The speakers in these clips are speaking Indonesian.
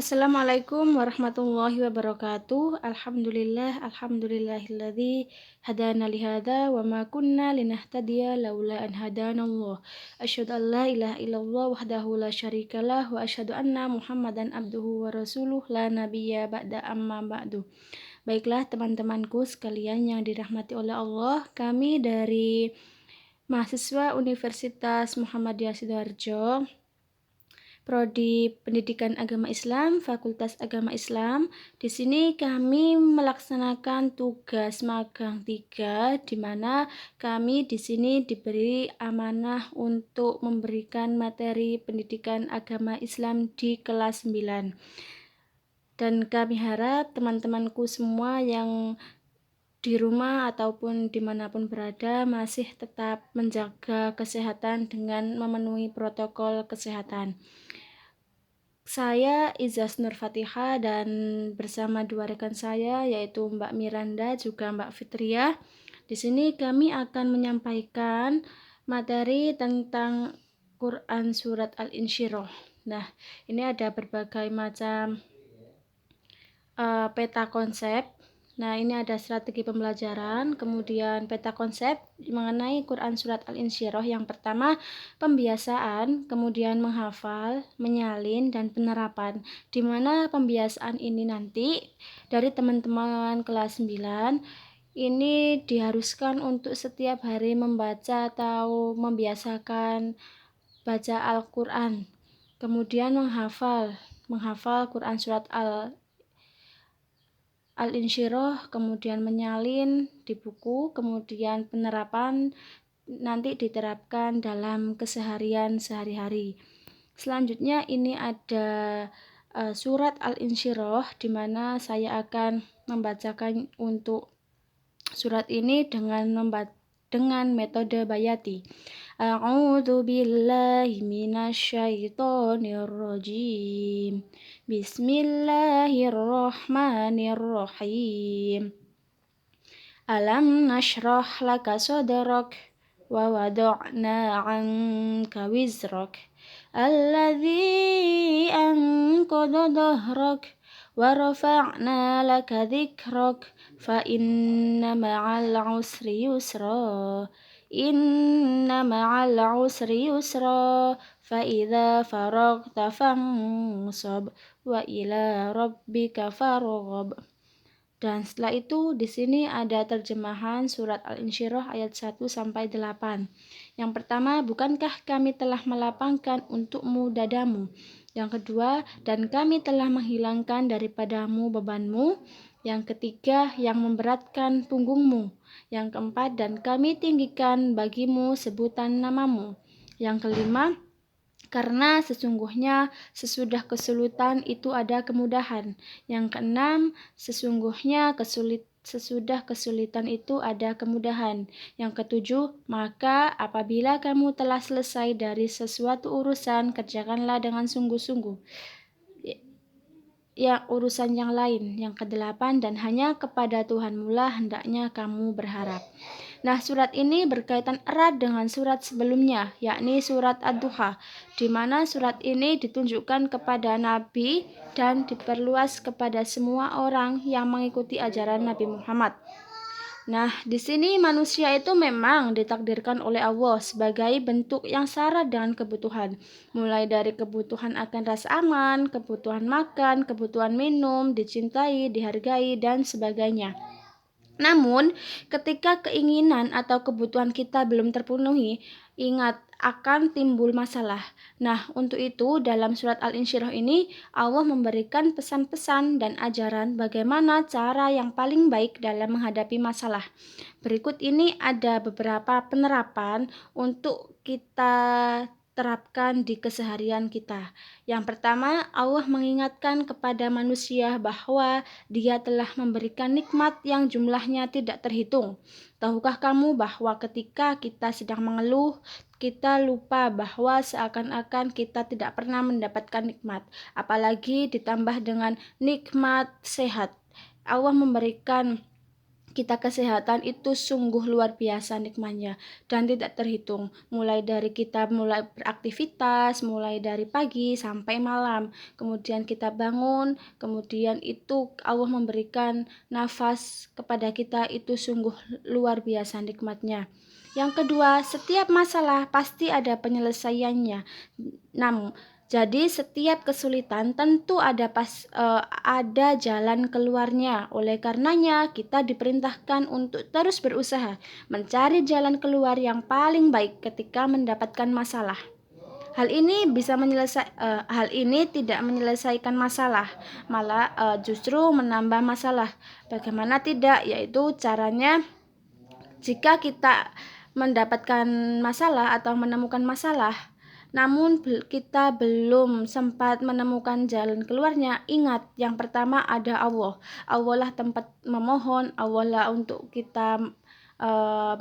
Assalamualaikum warahmatullahi wabarakatuh. Alhamdulillahilladzi hadana lihada wa ma kunna linahtadiya laula an hadanallah. Asyhadu an la ilaha illallah wahdahu la syarikalah wa asyhadu anna Muhammadan abduhu wa rasuluh la nabiyya ba'da amma ba'du. Baiklah teman-temanku sekalian yang dirahmati oleh Allah, kami dari mahasiswa Universitas Muhammadiyah Sidoarjo, Prodi Pendidikan Agama Islam, Fakultas Agama Islam. Di sini kami melaksanakan tugas magang 3, di mana kami di sini diberi amanah untuk memberikan materi pendidikan agama Islam di kelas 9. Dan kami harap teman-temanku semua yang di rumah ataupun dimanapun berada masih tetap menjaga kesehatan dengan memenuhi protokol kesehatan. Saya Izas Nur Fatihah dan bersama dua rekan saya yaitu Mbak Miranda juga Mbak Fitria. Di sini kami akan menyampaikan materi tentang Quran Surat Al-Insyirah. Nah, ini ada berbagai macam peta konsep. Nah, ini ada strategi pembelajaran, kemudian peta konsep mengenai Quran Surat Al-Insyirah. Yang pertama, pembiasaan, kemudian menghafal, menyalin, dan penerapan. Di mana pembiasaan ini nanti dari teman-teman kelas 9, ini diharuskan untuk setiap hari membaca atau membiasakan baca Al-Quran. Kemudian menghafal Quran Surat Al-Insyirah, kemudian menyalin di buku, kemudian penerapan nanti diterapkan dalam keseharian sehari-hari. Selanjutnya ini ada surat Al-Insyirah, di mana saya akan membacakan untuk surat ini dengan metode bayati. A'udzu billahi minasyaitonir rajim. Bismillahirrahmanirrahim. Alam nashrah laka sadrak wa wada'na 'anka wizrak alladzi anqadha dhahrak wa rafa'na laka dzikrak fa inna ma'al 'usri yusra fa idza faraghta fansab wa ila rabbika farghab. Dan setelah itu di sini ada terjemahan surat Al-Insyirah ayat 1 sampai 8. Yang pertama, bukankah kami telah melapangkan untukmu dadamu? Yang kedua, dan kami telah menghilangkan daripadamu bebanmu. Yang ketiga, yang memberatkan punggungmu. Yang keempat, dan kami tinggikan bagimu sebutan namamu. Yang kelima, karena sesungguhnya sesudah kesulitan itu ada kemudahan. Yang keenam, sesungguhnya sesudah kesulitan itu ada kemudahan. Yang ketujuh, maka apabila kamu telah selesai dari sesuatu urusan, kerjakanlah dengan sungguh-sungguh urusan yang lain. Yang kedelapan, dan hanya kepada Tuhanmu lah hendaknya kamu berharap. Nah, surat ini berkaitan erat dengan surat sebelumnya, yakni surat Ad-Duha, di mana surat ini ditunjukkan kepada Nabi dan diperluas kepada semua orang yang mengikuti ajaran Nabi Muhammad. Nah, di sini manusia itu memang ditakdirkan oleh Allah sebagai bentuk yang syarat dengan kebutuhan. Mulai dari kebutuhan akan rasa aman, kebutuhan makan, kebutuhan minum, dicintai, dihargai, dan sebagainya. Namun, ketika keinginan atau kebutuhan kita belum terpenuhi, ingat akan timbul masalah. Nah, untuk itu dalam surat Al-Insyirah ini Allah memberikan pesan-pesan dan ajaran bagaimana cara yang paling baik dalam menghadapi masalah. Berikut ini ada beberapa penerapan untuk kita terapkan di keseharian kita. Yang pertama, Allah mengingatkan kepada manusia bahwa Dia telah memberikan nikmat yang jumlahnya tidak terhitung. Tahukah kamu bahwa ketika kita sedang mengeluh, kita lupa bahwa seakan-akan kita tidak pernah mendapatkan nikmat, apalagi ditambah dengan nikmat sehat. Allah memberikan kita kesehatan itu sungguh luar biasa nikmatnya dan tidak terhitung. Mulai dari kita mulai beraktivitas, mulai dari pagi sampai malam. Kemudian kita bangun, kemudian itu Allah memberikan nafas kepada kita, itu sungguh luar biasa nikmatnya. Yang kedua, setiap masalah pasti ada penyelesaiannya. Namun jadi setiap kesulitan tentu ada jalan keluarnya. Oleh karenanya kita diperintahkan untuk terus berusaha mencari jalan keluar yang paling baik ketika mendapatkan masalah. Hal ini tidak menyelesaikan masalah, malah justru menambah masalah. Bagaimana tidak? Yaitu caranya, jika kita mendapatkan masalah atau menemukan masalah, namun kita belum sempat menemukan jalan keluarnya, ingat, yang pertama ada Allah. Allah lah tempat memohon, Allah lah untuk kita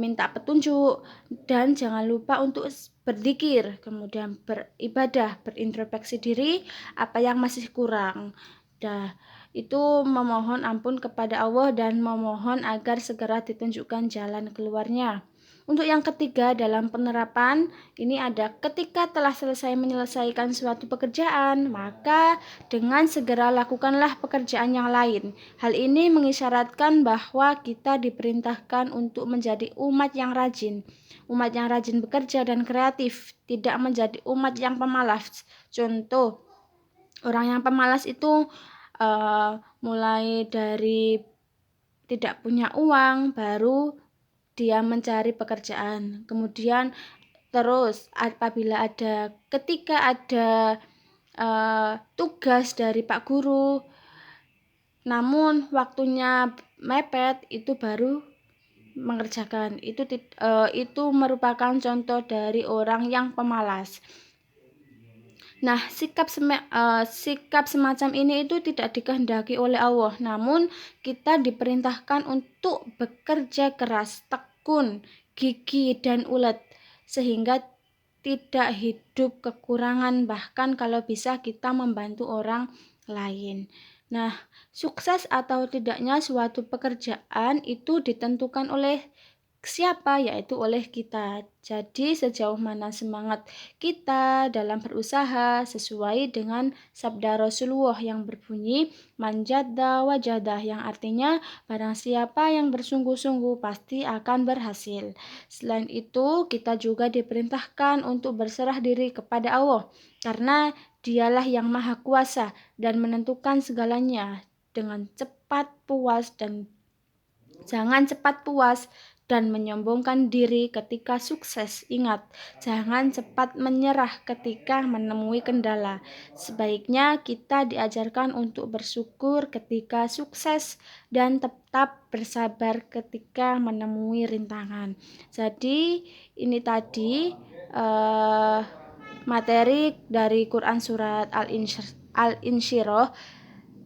minta petunjuk, dan jangan lupa untuk berzikir, kemudian beribadah, berintrospeksi diri, apa yang masih kurang. Itu memohon ampun kepada Allah dan memohon agar segera ditunjukkan jalan keluarnya. Untuk yang ketiga dalam penerapan, ini ada ketika telah selesai menyelesaikan suatu pekerjaan, maka dengan segera lakukanlah pekerjaan yang lain. Hal ini mengisyaratkan bahwa kita diperintahkan untuk menjadi umat yang rajin bekerja dan kreatif, tidak menjadi umat yang pemalas. Contoh, orang yang pemalas itu mulai dari tidak punya uang, baru dia mencari pekerjaan. Kemudian terus ketika ada tugas dari Pak Guru, namun waktunya mepet, itu baru mengerjakan. Itu merupakan contoh dari orang yang pemalas. Nah, sikap semacam ini itu tidak dikehendaki oleh Allah, namun kita diperintahkan untuk bekerja keras, tekun, gigih, dan ulet, sehingga tidak hidup kekurangan, bahkan kalau bisa kita membantu orang lain. Nah, sukses atau tidaknya suatu pekerjaan itu ditentukan oleh siapa? Yaitu oleh kita. Jadi sejauh mana semangat kita dalam berusaha sesuai dengan sabda Rasulullah yang berbunyi manjadda wajadah, yang artinya barang siapa yang bersungguh-sungguh pasti akan berhasil. Selain itu, kita juga diperintahkan untuk berserah diri kepada Allah, karena Dialah yang maha kuasa dan menentukan segalanya. Jangan cepat puas dan menyombongkan diri ketika sukses. Ingat, jangan cepat menyerah ketika menemui kendala. Sebaiknya kita diajarkan untuk bersyukur ketika sukses dan tetap bersabar ketika menemui rintangan. Jadi ini tadi materi dari Quran surat Al-Insyirah.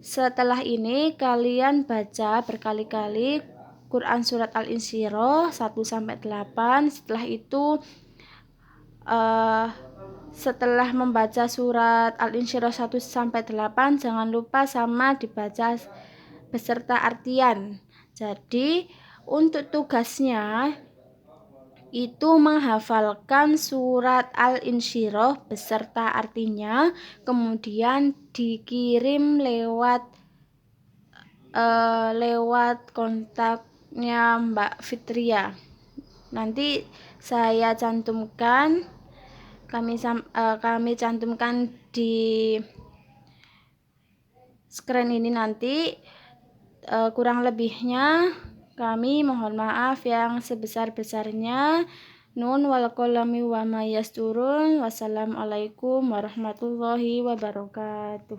Setelah ini kalian baca berkali-kali Quran surat Al-Insyirah 1-8. Setelah itu setelah membaca surat Al-Insyirah 1-8, jangan lupa sama dibaca beserta artian. Jadi untuk tugasnya itu menghafalkan surat Al-Insyirah beserta artinya, kemudian dikirim lewat kontaknya Mbak Fitria. Nanti saya cantumkan, kami cantumkan di screen ini nanti. Kurang lebihnya kami mohon maaf yang sebesar-besarnya. Nun wal qalami wa ma yasturun. Wassalamualaikum warahmatullahi wabarakatuh.